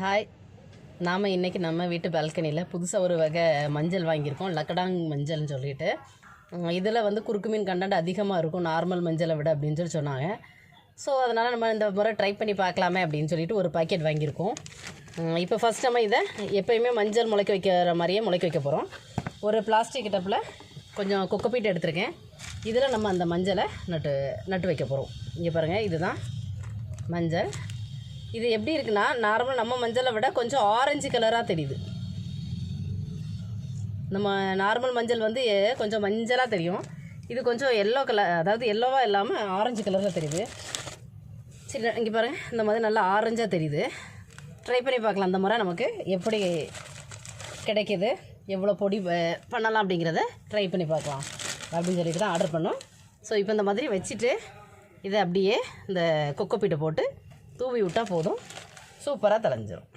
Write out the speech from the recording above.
Hi. நாம் இன்றைக்கி நம்ம வீட்டு பால்கனியில் புதுசாக ஒரு வகை மஞ்சள் வாங்கியிருக்கோம். லக்கடாங் மஞ்சள்னு சொல்லிட்டு. இதில் வந்து குறுக்கு மீன் கண்டென்ட் அதிகமாக இருக்கும் நார்மல் மஞ்சளை விட அப்படின்னு சொல்லி சொன்னாங்க. ஸோ அதனால் நம்ம இந்த முறை ட்ரை பண்ணி பார்க்கலாமே அப்படின்னு சொல்லிட்டு ஒரு பாக்கெட் வாங்கியிருக்கோம். இப்போ ஃபஸ்ட் நம்ம இதை எப்போயுமே மஞ்சள் முளைக்க வைக்கிற மாதிரியே முளைக்க வைக்க போகிறோம். ஒரு பிளாஸ்டிக் டப்பில் கொஞ்சம் கொக்கோபீட் எடுத்திருக்கேன். இதில் நம்ம அந்த மஞ்சளை நட்டு வைக்க போகிறோம். இங்கே பாருங்கள், இதுதான் மஞ்சள். இது எப்படி இருக்குன்னா, நார்மல் நம்ம மஞ்சளை விட கொஞ்சம் ஆரஞ்சு கலராக தெரியுது. நம்ம நார்மல் மஞ்சள் வந்து கொஞ்சம் மஞ்சளாக தெரியும். இது கொஞ்சம் எல்லோ கலர், அதாவது எல்லோவாக இல்லாமல் ஆரஞ்சு கலரில் தெரியுது. சரி, இங்கே பாருங்கள், இந்த மாதிரி நல்லா ஆரஞ்சாக தெரியுது. ட்ரை பண்ணி பார்க்கலாம் அந்த முறை நமக்கு எப்படி கிடைக்கிது, எவ்வளோ பொடி பண்ணலாம் அப்படிங்கிறத ட்ரை பண்ணி பார்க்கலாம் அப்படின்னு சொல்லிட்டு தான் ஆர்டர் பண்ணோம். ஸோ இப்போ இந்த மாதிரி வச்சுட்டு இதை அப்படியே இந்த கொக்கோபீட்டை போட்டு தூவி விட்டால் போதும், சூப்பராக தளைஞ்சிரும்.